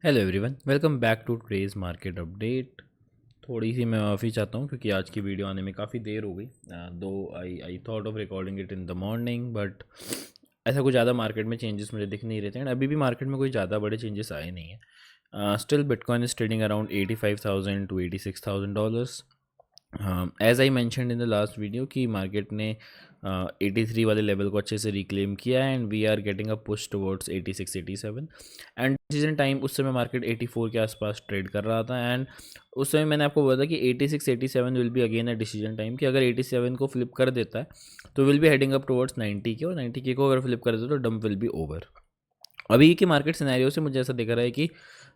Hello everyone, welcome back to today's market update. थोड़ी सी मैं माफ़ी चाहता हूँ क्योंकि आज की वीडियो आने में काफ़ी देर हो गई। दो I thought of recording it in the morning, but ऐसा कुछ ज़्यादा मार्केट में चेंजेस मुझे दिख नहीं रहे थे एंड अभी भी मार्केट में कोई ज़्यादा बड़े चेंजेस आए नहीं हैं। Still bitcoin is trading around $85,000 to $86,000। As I mentioned in the last video कि मार्केट ने 83 वाले लेवल को अच्छे से रिक्लेम किया and we are getting a push towards 86 87 and decision time उस समय मार्केट 84 के आसपास ट्रेड कर रहा था एंड उस समय मैंने आपको बोला था कि 86 87 will be again a decision time कि अगर 87 को फ्लिप कर देता है तो will be heading up towards 90 के, और 90 के को अगर फ्लिप कर देता तो डंप विल बी ओवर। अभी के मार्केट सिनेरियो से मुझे ऐसा दिख रहा है कि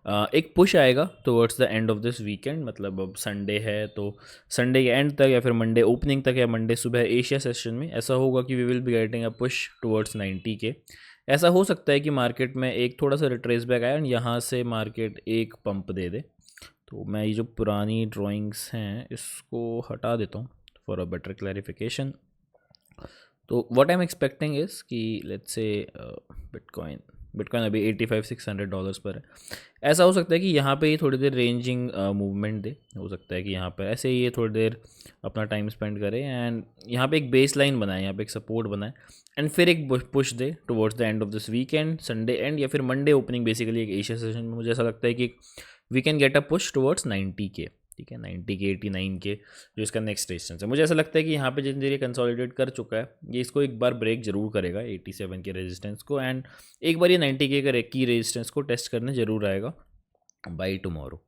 एक पुश आएगा towards the end of this weekend. मतलब अब संडे है तो संडे के एंड तक या फिर मंडे ओपनिंग तक या मंडे सुबह एशिया सेशन में ऐसा होगा कि we will be getting a push towards 90 K. ऐसा हो सकता है कि मार्केट में एक थोड़ा सा रिट्रेस बैक आया और यहाँ से मार्केट एक पंप दे दे। तो मैं ये जो पुरानी ड्राइंग्स हैं इसको हटा देता हूँ फॉर अ बेटर क्लैरिफिकेशन। तो what I am expecting is कि लेट्स से बिटकॉइन बिटकॉइन अभी $85,600 पर है। ऐसा हो सकता है कि यहाँ पे ये थोड़ी देर रेंजिंग मूवमेंट दे। हो सकता है कि यहाँ पर ऐसे ही ये थोड़ी देर अपना टाइम स्पेंड करे एंड यहाँ पे एक बेस लाइन बनाए, यहाँ पे एक सपोर्ट बनाए एंड फिर एक पुश दे towards the end of this weekend, Sunday end या फिर मंडे ओपनिंग। बेसिकली एक एशिया सेशन में मुझे ऐसा लगता है कि we can get a push towards 90 K. ठीक है, 90 के 89 के जो इसका नेक्स्ट रेजिस्टेंस है। मुझे ऐसा लगता है कि यहाँ पे जितनी देर ये कंसोलिडेट कर चुका है ये इसको एक बार ब्रेक जरूर करेगा 87 के रेजिस्टेंस को एंड एक बार ये 90 के की रेजिस्टेंस को टेस्ट करने जरूर आएगा बाई टुमारो।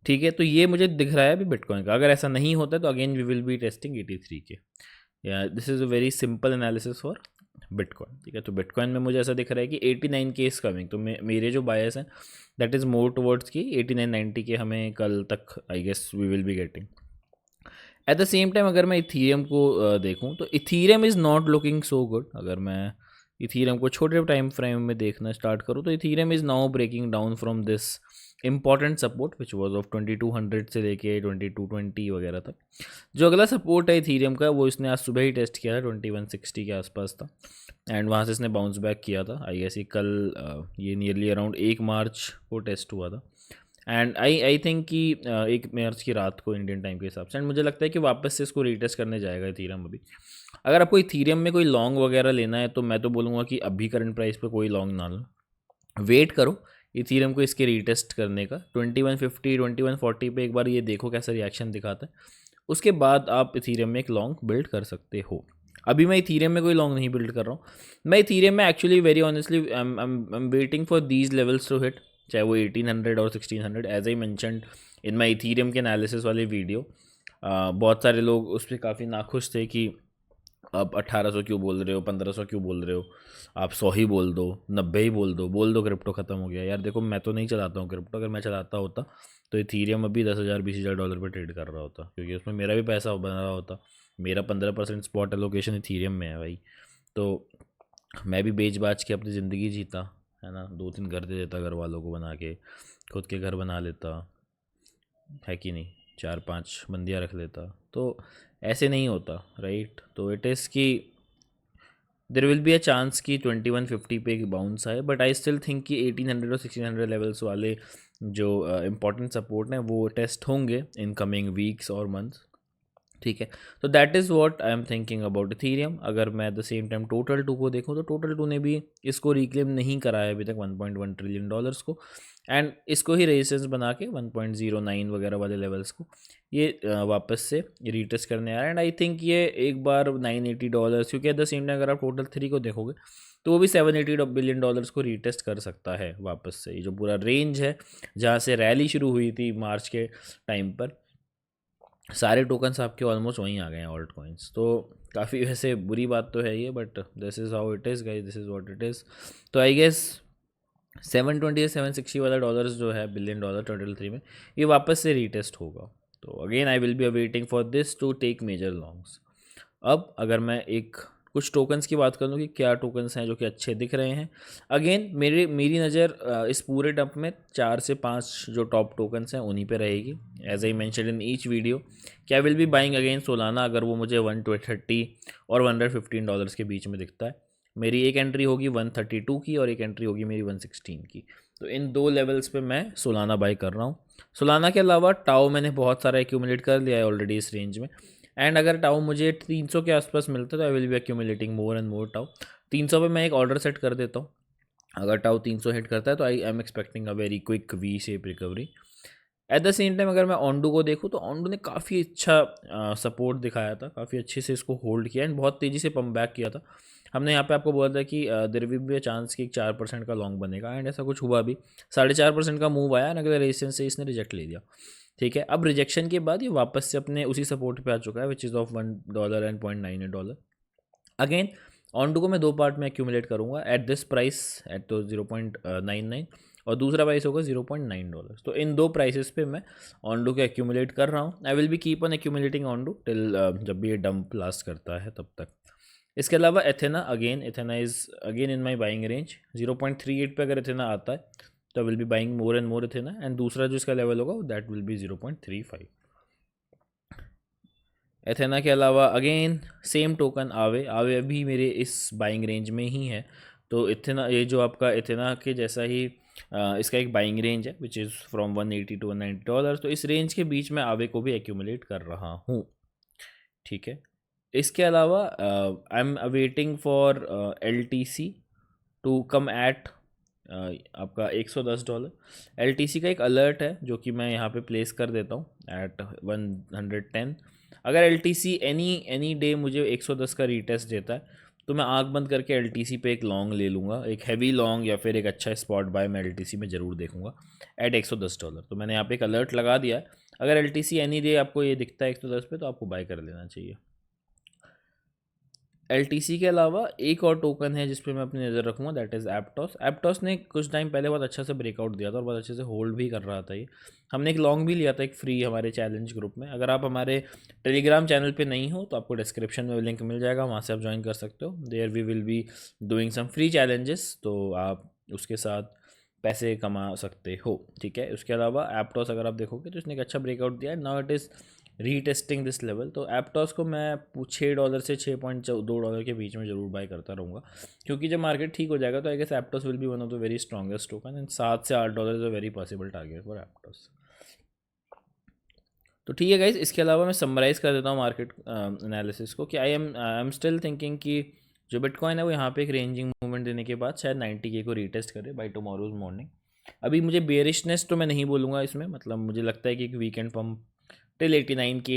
ठीक है, तो ये मुझे दिख रहा है अभी बिटकॉइन का। अगर ऐसा नहीं होता तो again we will be testing 83 K. या this is a very simple analysis for bitcoin. ठीक है, तो बिटकॉइन में मुझे ऐसा दिख रहा है कि 89 के इज कमिंग। तो मेरे जो बायस हैं दैट इज़ मोर टुवर्ड्स की 89 90 के हमें कल तक I guess we will be getting. At the same time अगर मैं इथीरियम को देखूं तो Ethereum is not looking so good. अगर मैं इथीरियम को छोटे टाइम फ्रेम में देखना स्टार्ट करूं तो Ethereum is now breaking down from this important support which was of 2200 से लेके 2220 वगैरह तक। जो अगला सपोर्ट है इथीरियम का वो इसने आज सुबह ही टेस्ट किया था, 2160 के आसपास था एंड वहाँ से इसने बाउंस बैक किया था। आई गेस ये कल ये नियरली अराउंड 1 मार्च को टेस्ट हुआ था एंड आई थिंक कि 1 मार्च की रात को इंडियन टाइम के हिसाब से। एंड मुझे लगता है कि वापस से इसको रीटेस्ट करने जाएगा इथीरियम अभी। अगर आपको इथीरियम में कोई लॉन्ग वगैरह लेना है तो मैं तो बोलूँगा कि अभी करंट प्राइस पे कोई लॉन्ग ना लो, वेट करो इथीरियम को इसके रीटेस्ट करने का 2150 2140 पे एक बार ये देखो कैसा रिएक्शन दिखाता है। उसके बाद आप इथीरियम में एक लॉन्ग बिल्ड कर सकते हो। अभी मैं इथीरियम में कोई लॉन्ग नहीं बिल्ड कर रहा हूँ। मैं इथीरियम में actually very honestly I am waiting for these levels to hit, चाहे वो 1800 और 1600। As I mentioned in my Ethereum के एनालिसिस वाली वीडियो, बहुत सारे लोग उस पर काफ़ी नाखुश थे कि आप 1800 क्यों बोल रहे हो, 1500 क्यों बोल रहे हो, आप 100 ही बोल दो, 90 ही बोल दो क्रिप्टो ख़त्म हो गया। यार देखो, मैं तो नहीं चलाता हूँ क्रिप्टो। अगर मैं चलाता होता तो इथीरियम अभी 10,000 20,000 डॉलर पर ट्रेड कर रहा होता, क्योंकि उसमें मेरा भी पैसा बन रहा होता। मेरा 15% स्पॉट एलोकेशन इथीरियम में है भाई। तो मैं भी बेच बाच के अपनी ज़िंदगी जीता, है ना। 2-3 घर दे देता घर वालों को बना के, खुद के घर बना लेता, है कि नहीं, 4-5 बंदियाँ रख लेता। तो ऐसे नहीं होता, राइट। तो इट इज़ कि there will be a chance कि 2150 पे एक बाउंस आए, बट आई स्टिल थिंक कि 1800 और 1600 लेवल्स वाले जो इंपॉर्टेंट सपोर्ट हैं वो टेस्ट होंगे इन कमिंग वीक्स और मंथ्स। ठीक है, तो that is what I am thinking about Ethereum. अगर मैं eight the same time total two को देखूँ तो टोटल टू ने भी इसको रिक्लेम नहीं करा है अभी तक 1.1 ट्रिलियन डॉलर्स को एंड इसको ही रेजिस्टेंस बना के 1.09 वगैरह वाले लेवल्स को ये वापस से रीटेस्ट करने आ रहा है। एंड आई थिंक ये एक बार $980, क्योंकि एट द सेम टाइम अगर आप टोटल 3 को देखोगे तो वो भी $780 बिलियन को रीटेस्ट कर सकता है वापस से। ये जो पूरा रेंज है जहाँ से रैली शुरू हुई थी मार्च के टाइम पर, सारे टोकन्स आपके ऑलमोस्ट वहीं आ गए हैं, ऑल्ट कॉइन्स। तो काफ़ी वैसे बुरी बात तो है ये, but this is how it is guys, this is what it is. तो आई गेस 720 या 760 वाला डॉलर्स जो है बिलियन डॉलर टोटल 3 में, ये वापस से रीटेस्ट होगा। तो again I will be waiting for this to take major longs. अब अगर मैं एक कुछ टोकन्स की बात करूँ कि क्या टोकन्स हैं जो कि अच्छे दिख रहे हैं, अगेन मेरी नज़र इस पूरे डंप में 4 से 5 जो टॉप टोकन्स हैं उन्हीं पे रहेगी। As I mention in each video कि I will be buying again Solana अगर वो मुझे $130 और $115 के बीच में दिखता है। मेरी एक एंट्री होगी 132 की और एक एंट्री होगी मेरी 116 की। तो इन दो लेवल्स पे मैं सोलाना बाई कर रहा हूँ। सोलाना के अलावा टाओ मैंने बहुत सारा एक्यूमुलेट कर लिया है ऑलरेडी इस रेंज में, एंड अगर टाओ मुझे 300 के आसपास मिलता है तो आई will B accumulating more and more tau. 300 पे मैं एक ऑर्डर सेट कर देता हूँ। अगर टाओ 300 हिट करता है तो I am expecting a very quick V shape recovery. Eight the same time अगर मैं ऑन्डू को देखूँ तो ऑन्डू ने काफ़ी अच्छा सपोर्ट दिखाया था, काफ़ी अच्छे से इसको होल्ड किया एंड बहुत तेज़ी से पम्प बैक किया था। हमने यहाँ पे आपको बोला था कि देर विल बी चांस कि 4% का लॉन्ग बनेगा, एंड ऐसा कुछ हुआ भी। 4.5% का मूव आया, अगले रेजिस्टेंस से इसने रिजेक्ट ले लिया। ठीक है, अब रिजेक्शन के बाद ये वापस से अपने उसी सपोर्ट पे आ चुका है, which is of $1 and $0.98। Again on to को मैं दो पार्ट में एक्यूमुलेट करूँगा एट दिस प्राइस, एट तो 0.99, और दूसरा प्राइस होगा $0.9। तो इन दो प्राइसेस पे मैं ऑन टू को एक्यूमुलेट कर रहा हूँ। I will be keep on accumulating on to till जब भी ये डंप लास्ट करता है तब तक। इसके अलावा Athena, again Athena is again in my buying range. 0.38 पे अगर एथेना आता है तो आई will be buying more and more Athena, and दूसरा जो इसका लेवल होगा दैट विल बी 0.35। एथेना के अलावा अगेन सेम टोकन आवे, आवे अभी मेरे इस बाइंग रेंज में ही है। तो इथेना, ये जो आपका एथेना के जैसा ही इसका एक बाइंग रेंज है विच इज़ फ्रॉम 180 to $190। तो इस रेंज के बीच में आवे को भी एक्यूमुलेट कर रहा हूँ। ठीक है, इसके अलावा I am awaiting for LTC to come at आपका $110। LTC का एक अलर्ट है जो कि मैं यहाँ पे प्लेस कर देता हूँ एट 110। अगर LTC एनी डे मुझे 110 का रीटेस्ट देता है तो मैं आँख बंद करके LTC पे एक लॉन्ग ले लूँगा, एक हैवी लॉन्ग या फिर एक अच्छा स्पॉट बाय मैं LTC में ज़रूर देखूँगा एट $110। तो मैंने यहाँ पे एक अलर्ट लगा दिया है। अगर LTC एनी डे आपको ये दिखता है 110 पे तो आपको बाय कर लेना चाहिए। LTC के अलावा एक और टोकन है जिस पे मैं अपनी नज़र रखूँगा, दैट इज़ एप्टॉस। एप्टॉस ने कुछ टाइम पहले बहुत अच्छा से ब्रेकआउट दिया था और बहुत अच्छे से होल्ड भी कर रहा था ये। हमने एक लॉन्ग भी लिया था एक फ्री हमारे चैलेंज ग्रुप में। अगर आप हमारे टेलीग्राम चैनल पे नहीं हो तो आपको डिस्क्रिप्शन में लिंक मिल जाएगा, वहाँ से आप ज्वाइन कर सकते हो। There we will be doing some free challenges, तो आप उसके साथ पैसे कमा सकते हो। ठीक है, उसके अलावा एप्टॉस अगर आप देखोगे तो इसने एक अच्छा ब्रेकआउट दिया है। Now it is retesting this level. तो एप्टॉस को मैं $6 से $6.2 के बीच में ज़रूर बाय करता रहूँगा, क्योंकि जब मार्केट ठीक हो जाएगा तो I guess Aptos will be one of the very strongest token, and $7 से $8 is a very possible target for Aptos. तो ठीक है गाइज, इसके अलावा मैं समराइज़ कर देता हूँ मार्केट एनालिसिस को कि आई एम स्टिल थिंकिंग कि जो बिटकॉइन है वो यहाँ पे एक रेंजिंग मूवमेंट देने के बाद शायद 90K को रीटेस्ट करे बाय टुमारोज मॉर्निंग। अभी मुझे बेरिशनेस तो मैं नहीं बोलूँगा इसमें, मतलब मुझे लगता है कि एक weekend pump till 89K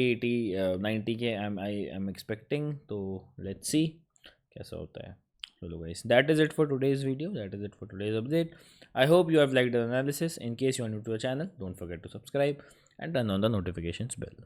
90K I am expecting. तो लेट्स सी कैसा होता है। चलो guys, that is it for today's video, that is it for today's update. I hope you have liked the analysis. In case you are new to the channel, don't forget to subscribe and turn on the notifications bell.